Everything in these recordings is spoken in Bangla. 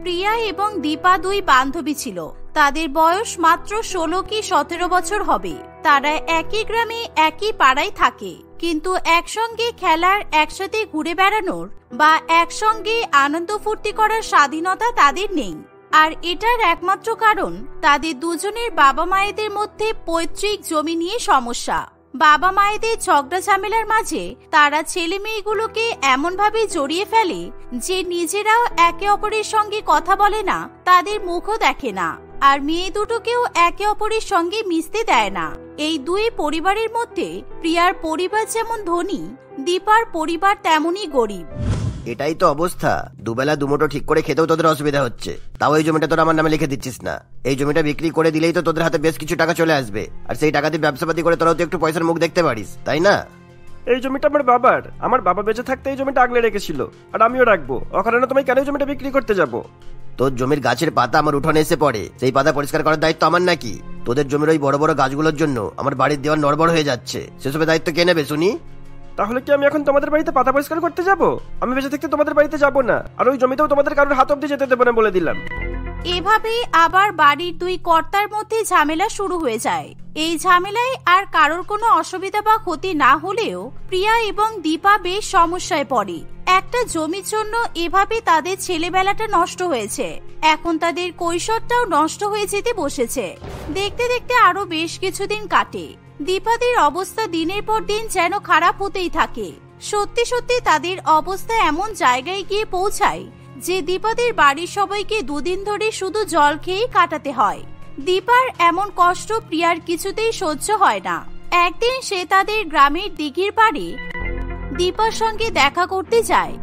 প্রিয়া এবং দীপা দুই বান্ধবী ছিল। তাদের বয়স মাত্র 16 কি 17 বছর হবে। তারা একই গ্রামে একই পাড়ায় থাকে, কিন্তু একসঙ্গে খেলার, একসাথে ঘুরে বেড়ানোর বা একসঙ্গে আনন্দ ফুর্তি করার স্বাধীনতা তাদের নেই। আর এটার একমাত্র কারণ তাদের দুজনের বাবা মায়েদের মধ্যে পৈতৃক জমি নিয়ে সমস্যা। বাবা মায়েদের ঝগড়া ঝামেলার মাঝে তারা ছেলে মেয়েগুলোকে এমন ভাবে জড়িয়ে ফেলে যে নিজেরাও একে অপরের সঙ্গে কথা বলে না, তাদের মুখও দেখে না, আর মেয়ে দুটোকেও একে অপরের সঙ্গে মিশতে দেয় না। এই দুই পরিবারের মধ্যে প্রিয়ার পরিবার যেমন ধনী, দীপার পরিবার তেমনই গরিব। এটাই তো অবস্থা। দুবেলা দুমুঠো ঠিক করে খেতেও তোদের অসুবিধা হচ্ছে, তাও এই জমিটা তোরা আমার নামে লিখে দিচ্ছিস না। এই জমিটা বিক্রি করে দিলেই তো তোদের হাতে বেশ কিছু টাকা চলে আসবে, আর সেই টাকা দিয়ে ব্যবসাপাতি করে তোরাও তো একটু পয়সার মুখ দেখতে পারিস, তাই না? এই জমিটা আমার বাবার। আমার বাবা বেঁচে থাকতে এই জমিটা আগলে রেখেছিল, আর আমিও রাখবো। অকারণে তোমায় কেন জমিটা বিক্রি করতে যাব? তোর জমির গাছের পাতা আমার উঠোনে এসে পড়ে, সেই পাতা পরিষ্কার করার দায়িত্ব আমার নাকি? তোদের জমির ওই বড় বড় গাছগুলোর জন্য আমার বাড়ির দেওয়ার নড়বড় হয়ে যাচ্ছে, সেসবের দায়িত্ব কে নেবে শুনি? তাহলে কি আমি এখন তোমাদের বাড়িতে পাতা পরিষ্কার করতে যাব? আমি বেঁচে থাকতে তোমাদের বাড়িতে যাব না, আর ওই জমিতেও তোমাদের কারোর হাত অব্দি যেতে দেবো না বলে দিলাম। এভাবে আবার বাড়ির দুই কর্তার মধ্যে ঝামেলা শুরু হয়ে যায়। এই ঝামেলায় আর কারোর কোনো অসুবিধা বা ক্ষতি না হলেও প্রিয়া এবং দীপা বেশ সমস্যায় পড়ে। একটা জমির জন্য এভাবে তাদের ছেলেবেলাটা নষ্ট হয়েছে, এখন তাদের কৈশোরটাও নষ্ট হয়ে যেতে বসেছে। দেখতে দেখতে আরো বেশ কিছুদিন কাটে। দীপাদের অবস্থা দিনের পর দিন যেন খারাপ হতেই থাকে। সত্যি সত্যি তাদের অবস্থা এমন জায়গায় গিয়ে পৌঁছায় যে দীপাদের বাড়ির সবাইকে দুদিন ধরে শুধু জল খেয়ে কাটাতে হয়। দীপার এমন কষ্ট প্রিয়ার কিছুতেই সহ্য হয় না। একদিন সে তাদের গ্রামের দিঘির পাড়ে দীপার সঙ্গে দেখা করতে যায়।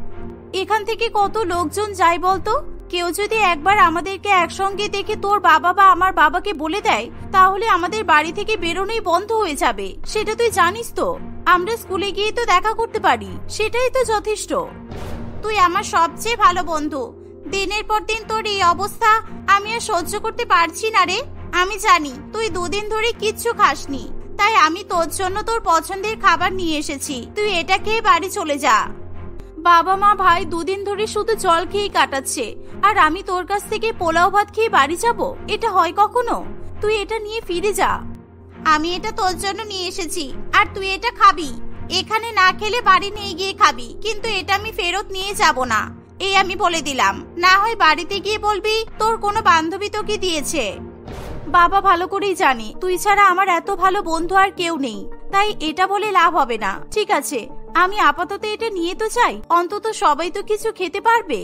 এখান থেকে কত লোকজন যায় বলতো? কেউ যদি একবার আমাদেরকে একসঙ্গে দেখে তোর বাবা বা আমার বাবাকে বলে দেয়, তাহলে আমাদের বাড়ি থেকে বেরোনোই বন্ধ হয়ে যাবে। সেটা তুই জানিস তো। আমরা স্কুলে গিয়ে তো দেখা করতে পারি, সেটাই তো যথেষ্ট। তুই আমার সবচেয়ে ভালো বন্ধু। দিনের পর দিন তোর এই অবস্থা আমি আর সহ্য করতে পারছি না রে। আমি জানি তুই দুদিন ধরে কিচ্ছু খাসনি, তাই আমি তোর জন্য তোর পছন্দের খাবার নিয়ে এসেছি। তুই এটা খেয়ে বাড়ি চলে যা। বাবা মা ভাই দুদিন ধরে শুধু জল খেয়ে কাটাচ্ছে, আর আমি তোর কাছ থেকে পোলাও ভাত খেয়ে বাড়ি যাব? এটা হয় কখনো? তুই এটা নিয়ে ফিরে যা। আমি এটা তোর জন্য নিয়ে এসেছি, আর তুই এটা খাবি। এখানে না খেলে বাড়ি নিয়ে গিয়ে খাবি, কিন্তু এটা আমি ফেরত নিয়ে যাব না, এই আমি বলে দিলাম। না হয় বাড়িতে গিয়ে বলবি তোর কোনো বান্ধবী তোকে দিয়েছে। বাবা ভালো করেই জানে তুই ছাড়া আমার এত ভালো বন্ধু আর কেউ নেই, তাই এটা বলে লাভ হবে না। ঠিক আছে, আমি আপাতত এটা নিয়ে তো চাই, অন্তত সবাই তো কিছু খেতে পারবে।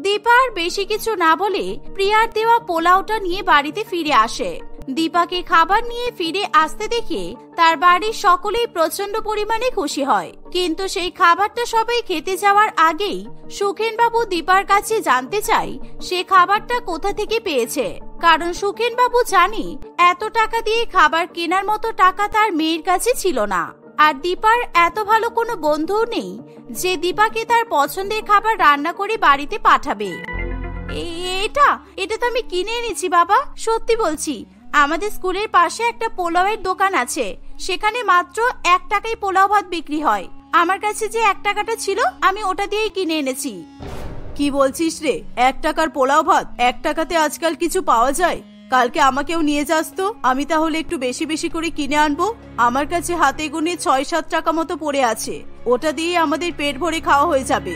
দীপা আর বেশি কিছু না বলে প্রিয়ার দেওয়া পোলাওটা নিয়ে বাড়িতে ফিরে আসে। দীপাকে খাবার নিয়ে ফিরে আসতে দেখে তার বাড়ির সকলেই প্রচন্ড পরিমাণে খুশি হয়। কিন্তু সেই খাবারটা সবাই খেতে যাওয়ার আগেই সুখেন বাবু দীপার কাছে জানতে চায় সে খাবারটা কোথা থেকে পেয়েছে। কারণ সুখেন বাবু জানে এত টাকা দিয়ে খাবার কেনার মতো টাকা তার মেয়ের কাছে ছিল না, আর দীপার এত ভালো কোনো বন্ধুও নেই যে দীপাকে তার পছন্দের খাবার রান্না করে বাড়িতে পাঠাবে। এটা তো আমি কিনে এনেছি বাবা, সত্যি বলছি। আমাদের স্কুলের পাশে একটা পোলাওয়ের দোকান আছে, সেখানে মাত্র 1 টাকায় পোলাও ভাত বিক্রি হয়। আমার কাছে যে 1 টাকাটা ছিল আমি ওটা দিয়েই কিনে এনেছি। কি বলছিস রে? 1 টাকার পোলাও ভাত? 1 টাকাতে আজকাল কিছু পাওয়া যায়? কালকে আমাকেও নিয়ে যাস তো, আমি তাহলে একটু বেশি বেশি করে কিনে আনবো। আমার কাছে হাতে গুনে 6-7 টাকা মতো পড়ে আছে, ওটা দিয়ে আমাদের পেট ভরে খাওয়া হয়ে যাবে।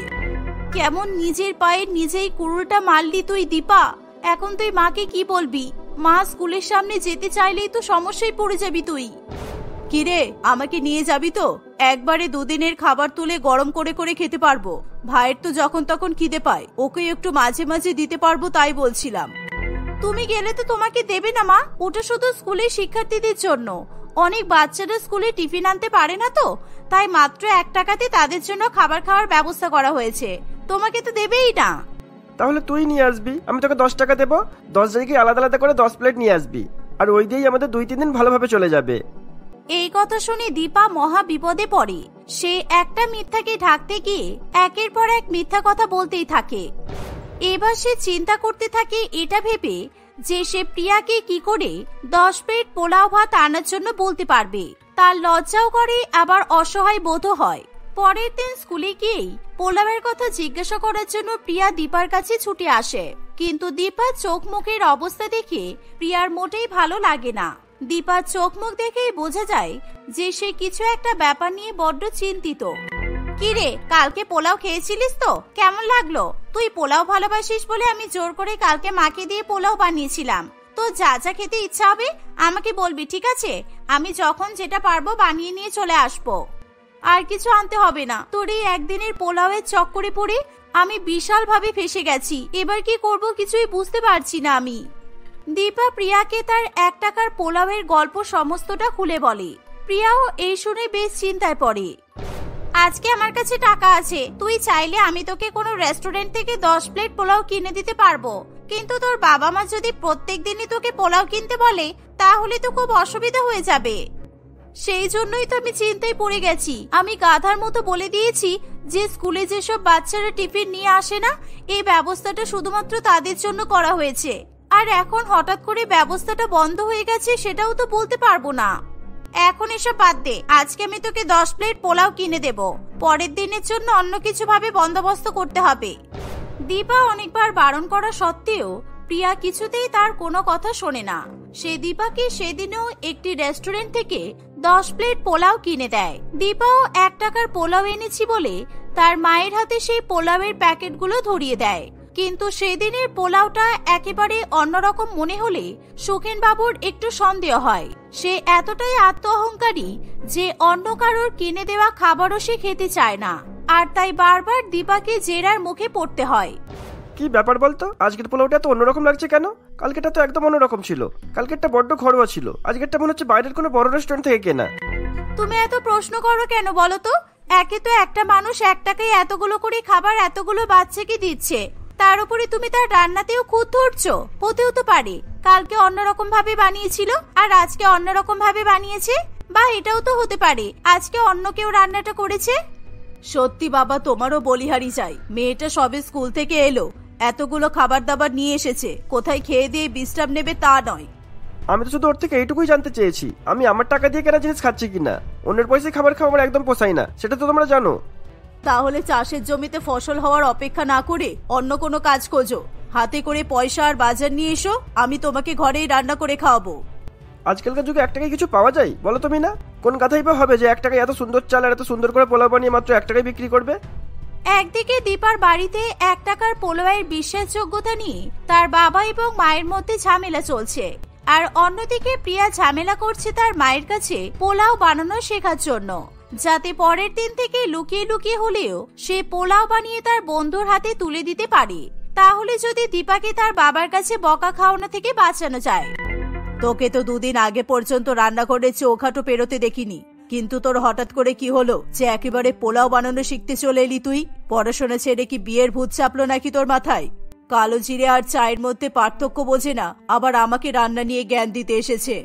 কেমন নিজের পায়ে নিজেই কুড়ুলটা মারলি তুই দীপা। এখন তুই মাকে কি বলবি? মা স্কুলের সামনে যেতে চাইলেই তো সমস্যায় পড়ে যাবি তুই। কিরে, আমাকে নিয়ে যাবি তো? একবারে দুদিনের খাবার তুলে গরম করে করে খেতে পারবো। ভাইয়ের তো যখন তখন খিদে পায়, ওকে একটু মাঝে মাঝে দিতে পারবো, তাই বলছিলাম। তুমি গেলে তো তোমাকে দেবে না মা, ওটা শুধু স্কুলের শিক্ষার্থীদের জন্য। অনেক বাচ্চারা স্কুলে টিফিন আনতে পারে না, তো তাই মাত্র 1 টাকাতে তাদের জন্য খাবার খাওয়ার ব্যবস্থা করা হয়েছে। তোমাকে তো দেবেই না। তাহলে তুই নিয়ে আসবি, আমি তোকে 10 টাকা দেবো। 10 জায়গায় আলাদা আলাদা করে 10 প্লেট নিয়ে আসবি, আর ওই দিয়েই আমাদের 2-3 দিন ভালোভাবে চলে যাবে। এই কথা শুনে দীপা মহা বিপদে পড়ে। সে একটা মিথ্যাকে ঢাকতে গিয়ে একের পর এক মিথ্যা কথা বলতেই থাকে। এবার সে চিন্তা করতে থাকে এটা ভেবে যে সে প্রিয়াকে কি করে 10 প্লেট পোলাও ভাত আনার জন্য বলতে পারবে। তার লজ্জাও করে, আবার অসহায় বোধও হয়। পরের দিন স্কুলে গিয়েই পোলাওয়ের কথা জিজ্ঞাসা করার জন্য প্রিয়া দীপার কাছে ছুটে আসে, কিন্তু দীপার চোখ মুখের অবস্থা দেখে প্রিয়ার মোটেই ভালো লাগে না। দীপার চোখ মুখ দেখেই বোঝা যায় যে সে কিছু একটা ব্যাপার নিয়ে বড্ড চিন্তিত। কিরে, কালকে পোলাও খেয়েছিলিস তো? কেমন লাগলো? তুই পোলাও ভালোবাসিস বলে আমি জোর করে কালকে মাকে দিয়ে পোলাও বানিয়েছিলাম। তো যা যা খেতে ইচ্ছা হবে আমাকে বলবি, ঠিক আছে? আমি যখন যেটা পারবো বানিয়ে নিয়ে চলে আসবো। আর কিছু আনতে হবে না। তোর এই একদিনের পোলাওয়ের চক্করে পড়ে আমি বিশাল ভাবে ফেসে গেছি। এবার কি করব কিছুই বুঝতে পারছি না আমি। দীপা প্রিয়াকে তার 1 টাকার পোলাওয়ের গল্প সমস্তটা খুলে বলে। প্রিয়াও এই শুনে বেশ চিন্তায় পড়ে। আজকে আমার কাছে টাকা আছে, তুই চাইলে আমি তোকে কোনো রেস্টুরেন্ট থেকে 10 প্লেট পোলাও কিনে দিতে পারবো, কিন্তু তোর বাবা মা যদি প্রত্যেক দিনই তোকে পোলাও কিনতে বলে তাহলে তো খুব অসুবিধা হয়ে যাবে। সেই জন্যই তো আমি চিন্তায় পড়ে গেছি। আমি গাধার মতো বলে দিয়েছি যে স্কুলে যেসব বাচ্চারা টিফিন নিয়ে আসে না, এই ব্যবস্থাটা শুধুমাত্র তাদের জন্য করা হয়েছে। আর এখন হঠাৎ করে ব্যবস্থাটা বন্ধ হয়ে গেছে সেটাও তো বলতে পারবো না। এখন এসব বাদ দে, আজকে আমি তোকে 10 প্লেট পোলাও কিনে দেব। পরের দিনের জন্য অন্য কিছু ভাবে বন্দোবস্ত করতে হবে। দীপা অনেকবার বারণ করা সত্ত্বেও প্রিয়া কিছুতেই তার কোনো কথা শোনে না। সে দীপাকে সেদিনও একটি রেস্টুরেন্ট থেকে 10 প্লেট পোলাও কিনে দেয়। দীপাও 1 টাকার পোলাও এনেছি বলে তার মায়ের হাতে সেই পোলাওয়ের প্যাকেটগুলো ধরিয়ে দেয়। কিন্তু সেদিনের পোলাওটা একেবারে অন্যরকম মনে হলে সুখেন বাবুর একটু সন্দেহ হয়। সে এতটাই আত্ম অহংকারী যে অন্য কারোর কিনে দেওয়া খাবারও সে খেতে চায় না, আর তাই বারবার দীপাকে জেরার মুখে পড়তে হয়। কি ব্যাপার বলতো, আজকের পোলাওটা তো অন্যরকম লাগছে কেন? কালকেটা তো একদম অন্যরকম ছিল। কালকেরটা বড্ড ঘরোয়া ছিল, আজকেরটা মনে হচ্ছে বাইরের কোনো বড় রেস্টুরেন্ট থেকে কেনা। তুমি এত প্রশ্ন করো কেন বলো তো? একে তো একটা মানুষ 1 টাকায় এতগুলো করে খাবার এতগুলো বাচ্চাকে দিচ্ছে, তার উপরে তুমি তার রান্নাতেও খুদ ধরছো। হতেও তো পারে কালকে অন্যরকম ভাবে বানিয়েছিল আর আজকে অন্যরকম ভাবে বানিয়েছে, বা এটাও তো হতে পারে আজকে অন্য কেউ রান্নাটা করেছে। সত্যি বাবা, তোমারও বলিহারি চাই। মেয়েটা সবে স্কুল থেকে এলো, এতগুলো খাবার দাবার নিয়ে এসেছে, কোথায় খেয়ে দিয়ে বিশ্রাম নেবে তা নয়। আমি তো শুধু ওর থেকে এইটুকুই জানতে চেয়েছি আমি আমার টাকা দিয়ে কেনা জিনিস খাচ্ছি কিনা। অন্যের পয়সায় খাবার খাওয়া আমার একদম পোষায় না, সেটা তো তোমরা জানো। তাহলে চাষের জমিতে ফসল হওয়ার অপেক্ষা না করে অন্য কোনো কাজ খোঁজো। হাতে করে পয়সা আর বাজার নিয়ে এসো, আমি তোমাকে ঘরেই রান্না করে খাওয়াবো। আজকালকার যুগে 1 টাকায় কিছু পাওয়া যায় বলো তুমি না? কোন কথাই বা হবে যে 1 টাকায় এত সুন্দর চাল আর এত সুন্দর করে পোলাও বানিয়ে মাত্র 1 টাকায় বিক্রি করবে? একদিকে দীপার বাড়িতে 1 টাকার পোলাওয়ের বিশ্বাসযোগ্যতা নিয়ে তার বাবা এবং মায়ের মধ্যে ঝামেলা চলছে, আর অন্যদিকে প্রিয়া ঝামেলা করছে তার মায়ের কাছে পোলাও বানানো শেখার জন্য, যাতে পরের দিন থেকে লুকিয়ে লুকিয়ে হলেও সে পোলাও বানিয়ে তার বন্ধুর হাতে তুলে দিতে পারে। তাহলে যদি দীপাকে তার বাবার কাছে বকা খাওয়ানো থেকে বাঁচানো যায়। তোকে তো 2 দিন আগে পর্যন্ত রান্নাঘরে চৌখাটো পেরোতে দেখিনি, কিন্তু তোর হঠাৎ করে কি হলো যে একেবারে পোলাও বানানো শিখতে চলে এলি তুই? পড়াশোনা ছেড়ে কি বিয়ের ভূত চাপলো নাকি তোর মাথায়? কালো জিরে আর চায়ের মধ্যে পার্থক্য বোঝে না, আবার আমাকে রান্না নিয়ে জ্ঞান দিতে এসেছে।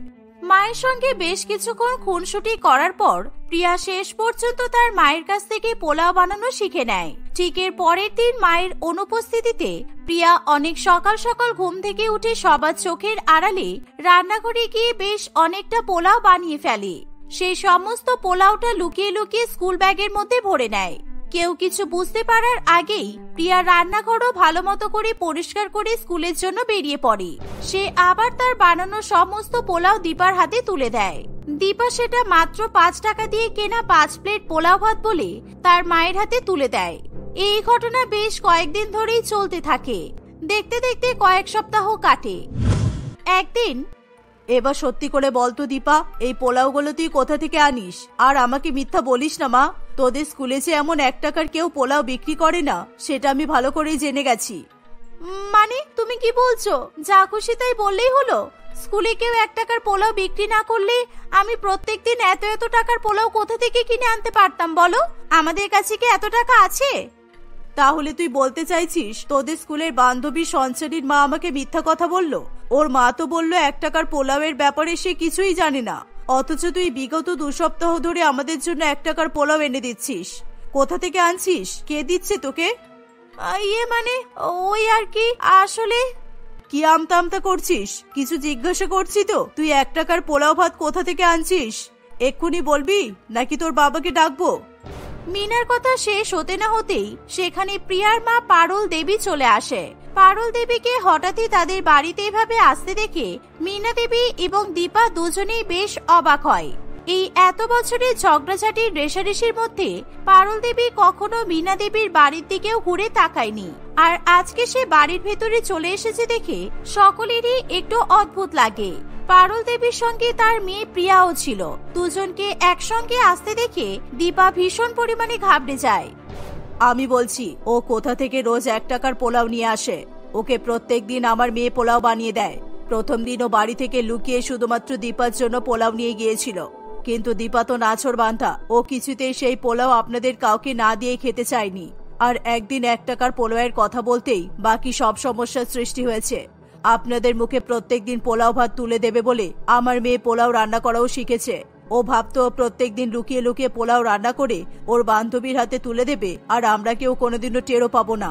মায়ের সঙ্গে বেশ কিছুক্ষণ খুনসুটি করার পর প্রিয়া শেষ পর্যন্ত তার মায়ের কাছ থেকে পোলাও বানানো শিখে নেয়। ঠিক এর পরের দিন মায়ের অনুপস্থিতিতে প্রিয়া অনেক সকাল সকাল ঘুম থেকে উঠে সবার চোখের আড়ালে রান্নাঘরে গিয়ে বেশ অনেকটা পোলাও বানিয়ে ফেলে। সেই সমস্ত পোলাওটা লুকিয়ে লুকিয়ে স্কুল ব্যাগের মধ্যে ভরে নেয়। কেউ কিছু বুঝতে পারার আগেই প্রিয়া রান্নাঘরও ভালো মতো করে পরিষ্কার করে স্কুলের জন্য বেরিয়ে পড়ে। সে আবার তার বানানো সমস্ত পোলাও দীপার হাতে তুলে দেয়। দীপা সেটা মাত্র 5 টাকা দিয়ে কেনা 5 প্লেট পোলাও ভাত বলে তার মায়ের হাতে তুলে দেয়। এই ঘটনা বেশ কয়েকদিন ধরেই চলতে থাকে। দেখতে দেখতে কয়েক সপ্তাহ কাটে। একদিন, এবার সত্যি করে বলতো দীপা, এই পোলাওগুলো তুই কোথা থেকে আনিস? আর আমাকে মিথ্যা বলিস না মা, তোদের স্কুলে যে এমন 1 টাকার কেউ পোলাও বিক্রি করে না সেটা আমি ভালো করেই জেনে গেছি। মানে তুমি কি বলছো? যা খুশি তাই বললেই হলো? স্কুলে কেউ 1 টাকার পোলাও বিক্রি না করলে আমি প্রত্যেকদিন এত এত টাকার পোলাও কোথা থেকে কিনে আনতে পারতাম বলো? আমাদের কাছে কি এত টাকা আছে? তাহলে তুই বলতে চাইছিস তোদের স্কুলের বান্ধবী সঞ্চারীর মা আমাকে মিথ্যা কথা বললো? ওর মা তো বললো 1 টাকার পোলাওয়ের ব্যাপারে সে কিছুই জানে না, অথচ তুই বিগত 2 সপ্তাহ ধরে আমাদের জন্য 1 টাকার পোলাও এনে দিচ্ছিস। কোথা থেকে আনছিস? কে দিচ্ছে তোকে? মানে ওই আর কি, আসলে। কি আমতা আমতা করছিস? কিছু জিজ্ঞাসা করছি তো। তুই 1 টাকার পোলাও ভাত কোথা থেকে আনছিস এক্ষুনি বলবি নাকি তোর বাবাকে ডাকবো? মিনার কথা শেষ হতে না হতেই সেখানে প্রিয়ার মা পারুল দেবী চলে আসে। পারুল দেবীকে হঠাৎই তাদের বাড়িতে এভাবে আসতে দেখে মিনা দেবী এবং দীপা দুজনেই বেশ অবাক হয়। এই এত বছরের ঝগড়াঝাটির রেষারেষির মধ্যে পারুল দেবী কখনো মিনা দেবীর বাড়ির দিকেও ঘুরে তাকায়নি, আর আজকে সে বাড়ির ভেতরে চলে এসেছে দেখে সকলেরই একটু অদ্ভুত লাগে। পারুল দেবীর সঙ্গে তার মেয়ে প্রিয়াও ছিল। দুজনকে একসঙ্গে আসতে দেখে দীপা ভীষণ পরিমাণে ঘাবড়ে যায়। আমি বলছি, ও কোথা থেকে রোজ 1 টাকার পোলাও নিয়ে আসে? ওকে প্রত্যেকদিন আমার মেয়ে পোলাও বানিয়ে দেয়। প্রথম দিন ও বাড়ি থেকে লুকিয়ে শুধুমাত্র দীপার জন্য পোলাও নিয়ে গিয়েছিল, কিন্তু দীপা তো নাছোড়বান্ধা, ও কিছুতেই সেই পোলাও আপনাদের কাউকে না দিয়ে খেতে চায়নি। আর একদিন 1 টাকার পোলাওয়ের কথা বলতেই বাকি সব সমস্যার সৃষ্টি হয়েছে। আপনাদের মুখে প্রত্যেকদিন পোলাও ভাত তুলে দেবে বলে আমার মেয়ে পোলাও রান্না করাও শিখেছে। ও ভাবতো প্রত্যেকদিন লুকিয়ে লুকিয়ে পোলাও রান্না করে ওর বান্ধবীর হাতে তুলে দেবে, আর আমরা কেউ কোনোদিনও টেরও পাবো না।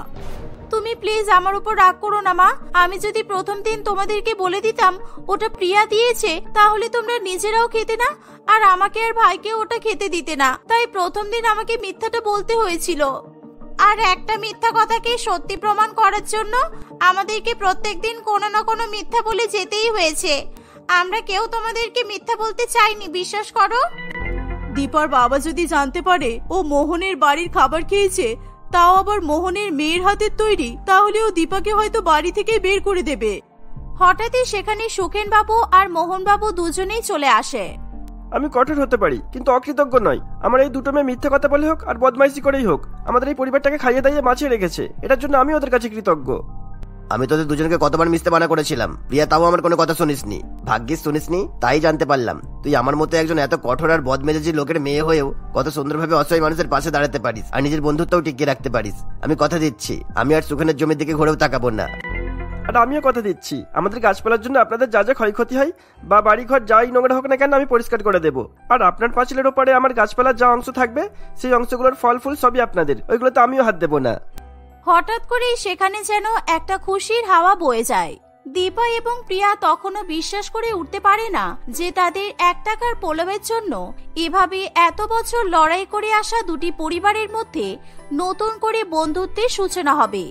তুমি প্লিজ আমার উপর রাগ করো না মা। আমি যদি প্রথম দিন তোমাদেরকে বলে দিতাম ওটা প্রিয়া দিয়েছে, তাহলে তোমরা নিজেরাও খেতে না, আর আমাকে আর ভাইকে ওটা খেতে দিতে না। তাই প্রথম দিন আমাকে মিথ্যাটা বলতে হয়েছিল। আর একটা মিথ্যা কথাকে সত্যি প্রমাণ করার জন্য আমাদেরকে প্রত্যেকদিন কোনো না কোনো মিথ্যা বলে যেতেই হয়েছে। আমরা কেউ তোমাদেরকে মিথ্যা বলতে চাইনি, বিশ্বাস করো। দীপার বাবা যদি জানতে পারে ও মোহনের বাড়ির খাবার খেয়েছে, তাও আবার মোহনের মেয়ের হাতের তৈরি, তাহলে ও দীপাকে হয়তো বাড়ি থেকে বের করে দেবে। হঠাৎই সেখানে সুখেন বাবু আর মোহন বাবু দুজনেই চলে আসে। আমি কঠোর হতে পারি, কিন্তু অকৃতজ্ঞ নয়। আমার এই দুটো মেয়ে মিথ্যা কথা বলে হোক আর বদমাইশি করেই হোক আমাদের এই পরিবারটাকে খাইয়ে দাইয়ে বাঁচিয়ে রেখেছে। এটার জন্য আমি ওদের কাছে কৃতজ্ঞ। আমি তোদের দুজনকে কতবার মিশতে মানা করেছিলাম, প্রিয়া, তাও আমার কোনো কথা শুনিসনি। ভাগ্যিস শুনিসনি, তাই জানতে পারলাম তুই আমার মতো একজন এত কঠোর আর বদমেজাজি লোকের মেয়ে হয়েও কত সুন্দরভাবে অসহায় মানুষের পাশে দাঁড়াতে পারিস, আর নিজের বন্ধুত্বও টিকিয়ে রাখতে পারিস। আমি কথা দিচ্ছি, আমি আর সুখেনের জমির দিকে ঘুরেও তাকাবো না। আর আমিও কথা দিচ্ছি, আমাদের গাছপালার জন্য আপনাদের যা যা ক্ষয়ক্ষতি হয় বা বাড়িঘর যাই নোংরা হোক না কেন আমি পরিষ্কার করে দেবো। আর আপনার পাঁচিলের ওপরে আমার গাছপালার যা অংশ থাকবে সেই অংশগুলোর ফল ফুল সবই আপনাদের, ওইগুলোতে আমিও হাত দেবো না। হঠাৎ করে সেখানে যেন একটা খুশির হাওয়া বয়ে যায়। দীপা এবং প্রিয়া তখনও বিশ্বাস করে উঠতে পারে না যে তাদের 1 টাকার পোলাওয়ের জন্য এভাবে এত বছর লড়াই করে আসা দুটি পরিবারের মধ্যে নতুন করে বন্ধুত্বের সূচনা হবে।